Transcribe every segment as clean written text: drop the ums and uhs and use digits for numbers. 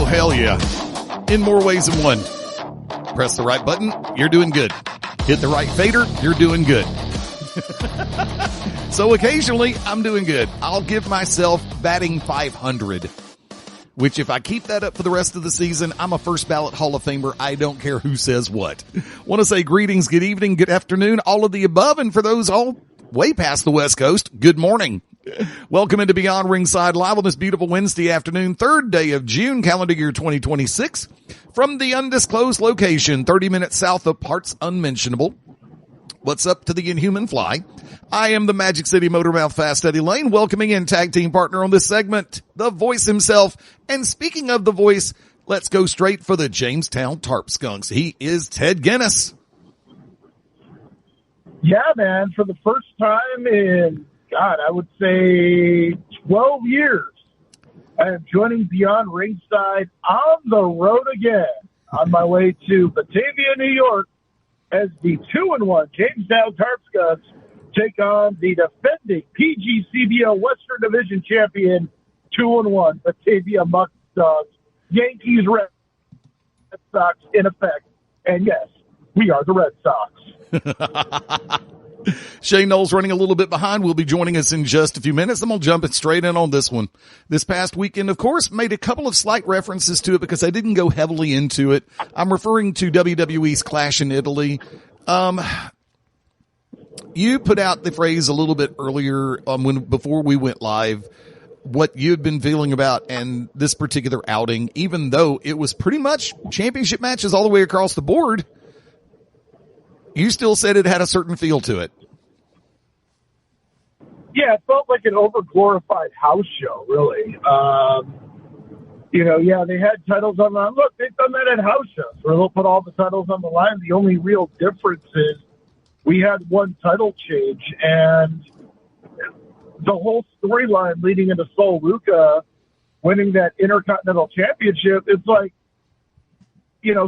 Oh, hell yeah. In more ways than one. Press the right button, you're doing good. Hit the right fader, you're doing good. So occasionally, I'm doing good. I'll give myself batting 500, which if I keep that up for the rest of the season, I'm a first ballot Hall of Famer. I don't care who says what. Want to say greetings, good evening, good afternoon, all of the above. And for those all way past the West Coast, good morning. Welcome into Beyond Ringside Live on this beautiful Wednesday afternoon, 3rd day of June, calendar year 2026, from the undisclosed location, 30 minutes south of Parts Unmentionable. What's up to the Inhuman Fly? I am the Magic City Motor Mouth Fast Eddie Layne, welcoming in tag team partner on this segment, the voice himself. And speaking of the voice, let's go straight for the Jamestown Tarp Skunks. He is Ted Guinness. Yeah, man, for the first time in, God, I would say 12 years, I am joining Beyond Ringside on the road again, on my way to Batavia, New York, as the 2-1 Jamestown Tarp Skunks take on the defending PGCBO Western Division champion, 2-1 Batavia Muck Dogs, Yankees, Red Sox in effect. And yes, we are the Red Sox. Shane Knowles running a little bit behind. Will be joining us in just a few minutes. I'm going to jump it straight in on this one. This past weekend, of course, made a couple of slight references to it because I didn't go heavily into it. I'm referring to WWE's Clash in Italy. You put out the phrase a little bit earlier before we went live, what you'd been feeling about and this particular outing, even though it was pretty much championship matches all the way across the board. You still said it had a certain feel to it. Yeah, it felt like an over-glorified house show, really. They had titles on the line. Look, they've done that at house shows where they'll put all the titles on the line. The only real difference is we had one title change, and the whole storyline leading into Sol Ruca winning that Intercontinental Championship, it's like,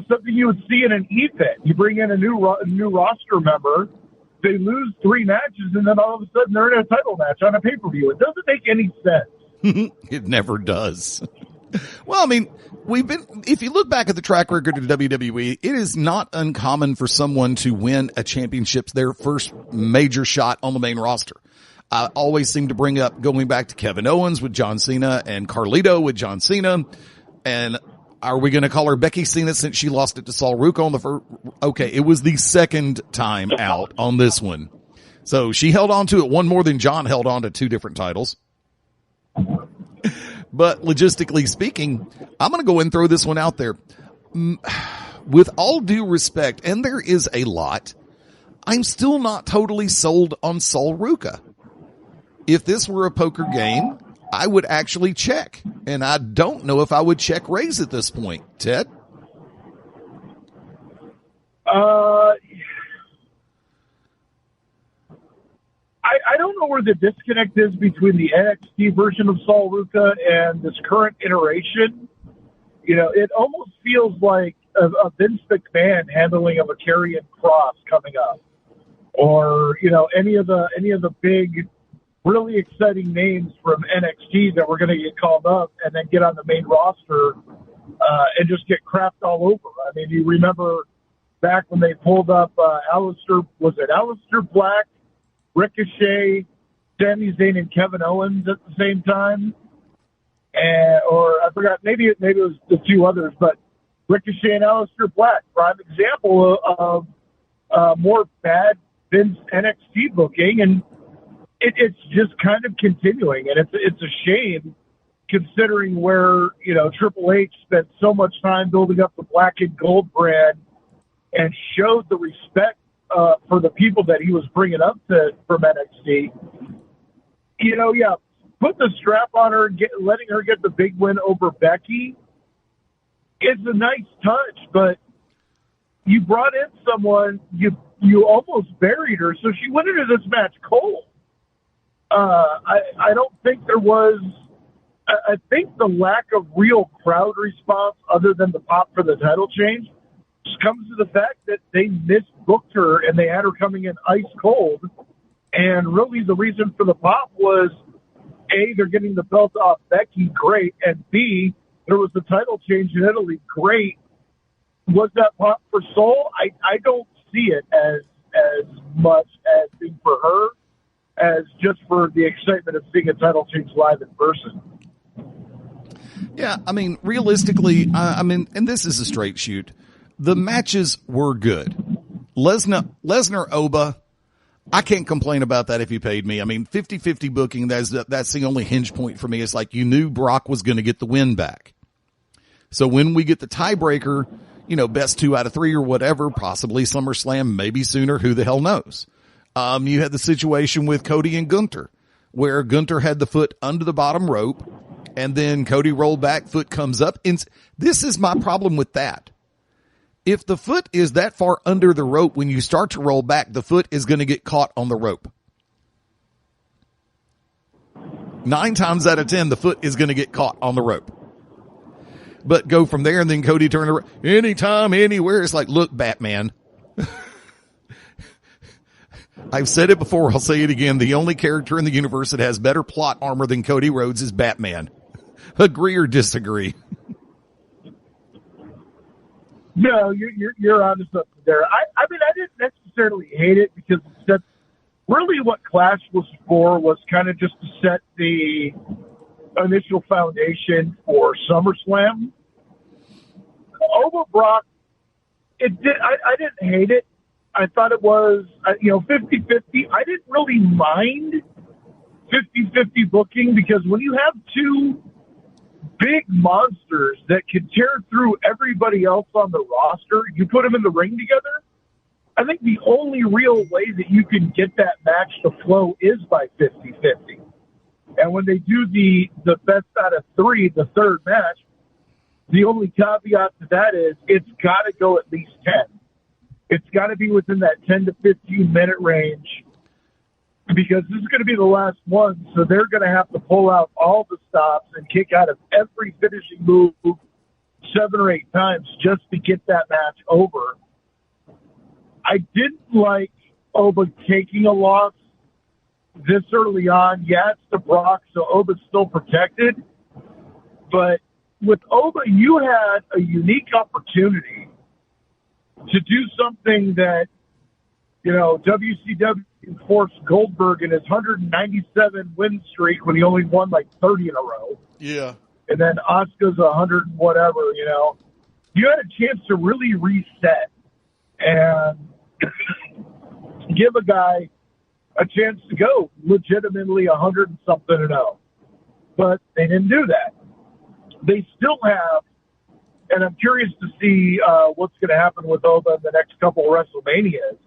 something you would see in an event. You bring in a new roster member, they lose 3 matches, and then all of a sudden they're in a title match on a pay-per-view. It doesn't make any sense. It never does. Well, I mean, if you look back at the track record of WWE, it is not uncommon for someone to win a championship, their first major shot on the main roster. I always seem to bring up going back to Kevin Owens with John Cena and Carlito with John Cena. And are we going to call her Becky Cena since she lost it to Sol Ruca on the first? Okay, it was the second time out on this one. So she held on to it one more than John held on to 2 different titles. But logistically speaking, I'm going to go and throw this one out there. With all due respect, and there is a lot, I'm still not totally sold on Sol Ruca. If this were a poker game, I would actually check. And I don't know if I would check raise at this point. Ted? I don't know where the disconnect is between the NXT version of Sol Ruca and this current iteration. It almost feels like a Vince McMahon handling of a Karrion Kross coming up, or any of the big, really exciting names from NXT that were going to get called up and then get on the main roster and just get crapped all over. I mean, you remember back when they pulled up Aleister Black, Ricochet, Sami Zayn, and Kevin Owens at the same time, or I forgot, maybe it was the 2 others, but Ricochet and Aleister Black, prime example of more bad Vince NXT booking, and it's just kind of continuing, and it's a shame considering where Triple H spent so much time building up the Black and Gold brand and showed the respect for the people that he was bringing up from NXT. Put the strap on her, letting her get the big win over Becky. It's a nice touch, but you brought in someone, you almost buried her, so she went into this match cold. I don't think there was. I think the lack of real crowd response, other than the pop for the title change, just comes to the fact that they misbooked her and they had her coming in ice cold. And really, the reason for the pop was A, they're getting the belt off Becky, great, and B, there was the title change in Italy. Great. Was that pop for Sol? I don't see it as much as being for her as just for the excitement of seeing a title change live in person. Yeah, I mean, realistically, I mean, and this is a straight shoot. The matches were good. Lesnar, Oba, I can't complain about that if you paid me. I mean, 50-50 booking, that's the only hinge point for me. It's like you knew Brock was going to get the win back. So when we get the tiebreaker, best 2 out of 3 or whatever, possibly SummerSlam, maybe sooner, who the hell knows? You had the situation with Cody and Gunther, where Gunther had the foot under the bottom rope, and then Cody rolled back, foot comes up. And this is my problem with that. If the foot is that far under the rope, when you start to roll back, the foot is going to get caught on the rope. 9 times out of 10, the foot is going to get caught on the rope. But go from there, and then Cody turned around. Anytime, anywhere. It's like, look, Batman. I've said it before. I'll say it again. The only character in the universe that has better plot armor than Cody Rhodes is Batman. Agree or disagree? No, you're onto something there. I mean, I didn't necessarily hate it because that's really what Clash was for, was kind of just to set the initial foundation for SummerSlam. Over Brock, I didn't hate it. I thought it was, 50-50. I didn't really mind 50-50 booking because when you have two big monsters that can tear through everybody else on the roster, you put them in the ring together, I think the only real way that you can get that match to flow is by 50-50. And when they do the best out of 3, the third match, the only caveat to that is it's got to go at least 10. It's got to be within that 10 to 15 minute range because this is going to be the last one. So they're going to have to pull out all the stops and kick out of every finishing move 7 or 8 times just to get that match over. I didn't like Oba taking a loss this early on. Yeah, it's to Brock, so Oba's still protected. But with Oba, you had a unique opportunity to do something that, WCW forced Goldberg in his 197 win streak when he only won like 30 in a row. Yeah. And then Asuka's 100 and whatever, You had a chance to really reset and give a guy a chance to go legitimately 100 and something and 0. But they didn't do that. They still have, and I'm curious to see what's going to happen with Oba in the next couple of WrestleManias.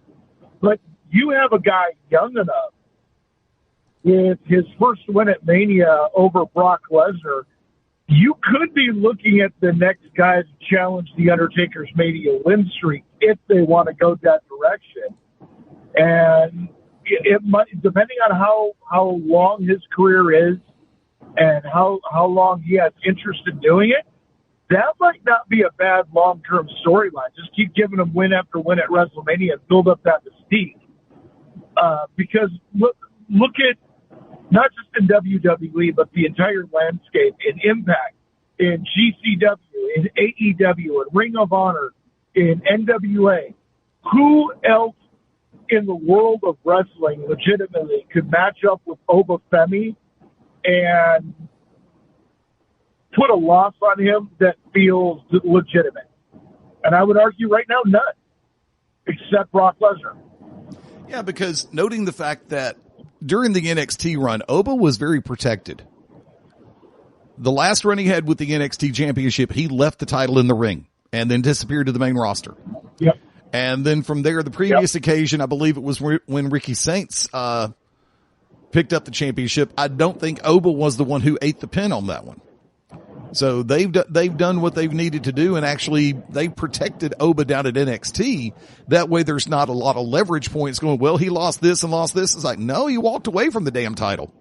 But you have a guy young enough with his first win at Mania over Brock Lesnar. You could be looking at the next guy to challenge The Undertaker's Mania win streak if they want to go that direction. And it might, depending on how long his career is and how long he has interest in doing it, that might not be a bad long-term storyline. Just keep giving him win after win at WrestleMania and build up that mystique. Because look at, not just in WWE, but the entire landscape in Impact, in GCW, in AEW, in Ring of Honor, in NWA. Who else in the world of wrestling legitimately could match up with Oba Femi and put a loss on him that feels legitimate? And I would argue right now, none, except Brock Lesnar. Yeah, because noting the fact that during the NXT run, Oba was very protected. The last run he had with the NXT Championship, he left the title in the ring and then disappeared to the main roster. Yep. And then from there, the previous occasion, I believe it was when Ricky Saints picked up the championship. I don't think Oba was the one who ate the pin on that one. So they've done what they've needed to do, and actually they protected Oba down at NXT. That way there's not a lot of leverage points going, well, he lost this and lost this. It's like, no, he walked away from the damn title.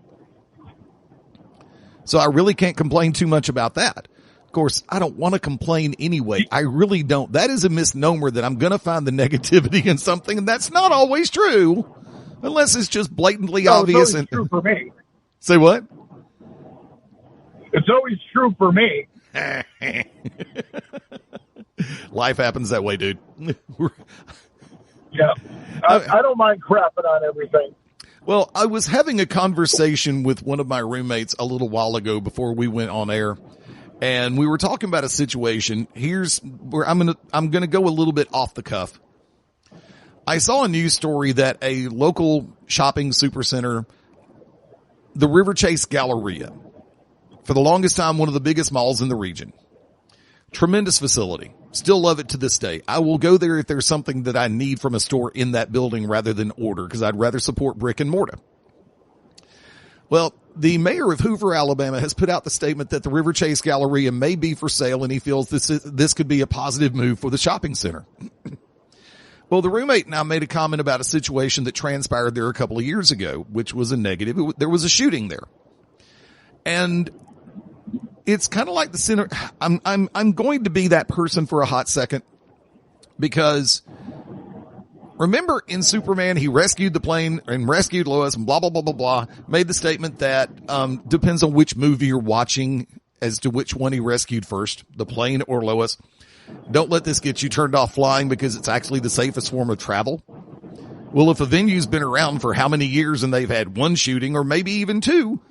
So I really can't complain too much about that. Of course, I don't want to complain anyway. I really don't. That is a misnomer that I'm going to find the negativity in something, and that's not always true, unless it's just blatantly obvious. It's always true for me. Say what? It's always true for me. Life happens that way, dude. Yeah. I don't mind crapping on everything. Well, I was having a conversation with one of my roommates a little while ago before we went on air, and we were talking about a situation. Here's where I'm going to go a little bit off the cuff. I saw a news story that a local shopping supercenter, the River Chase Galleria, for the longest time, one of the biggest malls in the region. Tremendous facility. Still love it to this day. I will go there if there's something that I need from a store in that building rather than order, because I'd rather support brick and mortar. Well, the mayor of Hoover, Alabama, has put out the statement that the River Chase Galleria may be for sale, and he feels this could be a positive move for the shopping center. Well, the roommate and I made a comment about a situation that transpired there a couple of years ago, which was a negative. There was a shooting there. And it's kind of like the center. I'm going to be that person for a hot second, because remember in Superman, he rescued the plane and rescued Lois and blah, blah, blah, blah, blah, made the statement that, depends on which movie you're watching as to which one he rescued first, the plane or Lois. Don't let this get you turned off flying, because it's actually the safest form of travel. Well, if a venue's been around for how many years and they've had one shooting or maybe even two,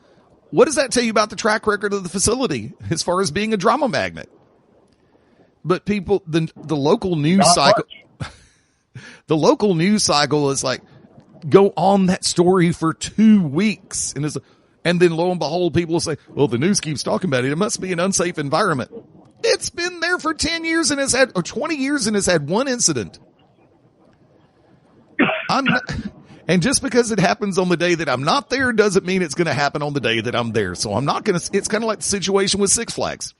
what does that tell you about the track record of the facility as far as being a drama magnet? But people, the local news cycle, the local news cycle is like, go on that story for 2 weeks. And then lo and behold, people will say, well, the news keeps talking about it. It must be an unsafe environment. It's been there for 10 years and or 20 years and has had one incident. And just because it happens on the day that I'm not there doesn't mean it's going to happen on the day that I'm there. So I'm not going to, it's kind of like the situation with Six Flags.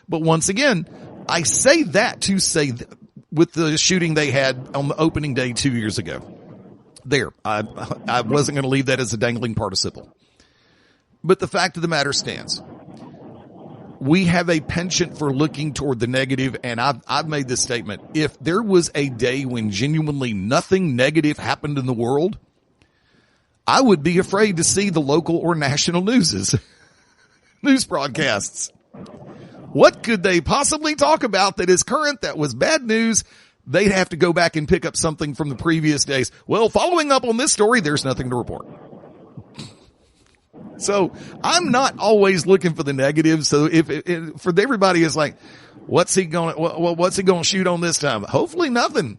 But once again, I say that to say that with the shooting they had on the opening day 2 years ago. There, I wasn't going to leave that as a dangling participle. But the fact of the matter stands. We have a penchant for looking toward the negative, and I've made this statement. If there was a day when genuinely nothing negative happened in the world, I would be afraid to see the local or national news broadcasts. What could they possibly talk about that is current that was bad news? They'd have to go back and pick up something from the previous days. Well, following up on this story, there's nothing to report. So I'm not always looking for the negative. So if for everybody is like, what's he going to shoot on this time? Hopefully nothing.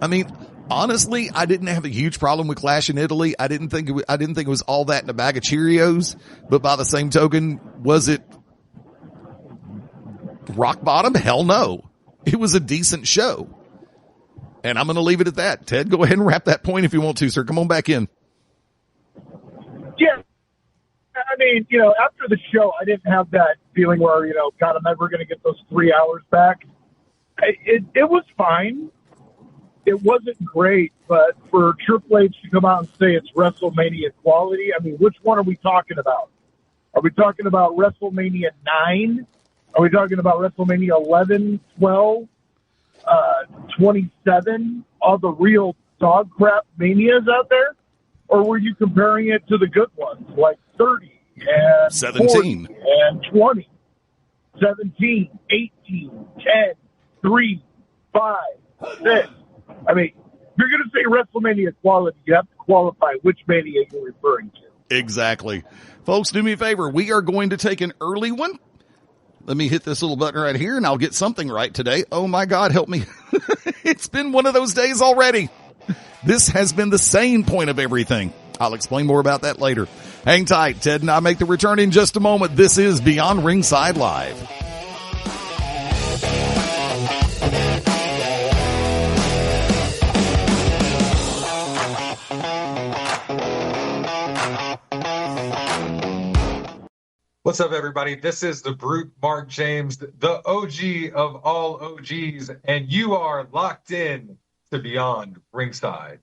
I mean, honestly, I didn't have a huge problem with Clash in Italy. I didn't think it was all that in a bag of Cheerios, but by the same token, was it rock bottom? Hell no. It was a decent show. And I'm going to leave it at that. Ted, go ahead and wrap that point if you want to, sir. Come on back in. Yeah. I mean, after the show, I didn't have that feeling where, God, I'm never going to get those 3 hours back. It was fine. It wasn't great, but for Triple H to come out and say it's WrestleMania quality, I mean, which one are we talking about? Are we talking about WrestleMania 9? Are we talking about WrestleMania 11, 12, 27, all the real dog crap manias out there? Or were you comparing it to the good ones, like 30 and 17 40 and 20, 17, 18, 10, 3, 5, 6? I mean, if you're going to say WrestleMania quality, you have to qualify which mania you're referring to. Exactly. Folks, do me a favor. We are going to take an early one. Let me hit this little button right here, and I'll get something right today. Oh, my God, help me. It's been one of those days already. This has been the sane point of everything. I'll explain more about that later. Hang tight. Ted and I make the return in just a moment. This is Beyond Ringside Live. What's up, everybody? This is the Brute Mark James, the OG of all OGs, and you are locked in to Beyond Ringside.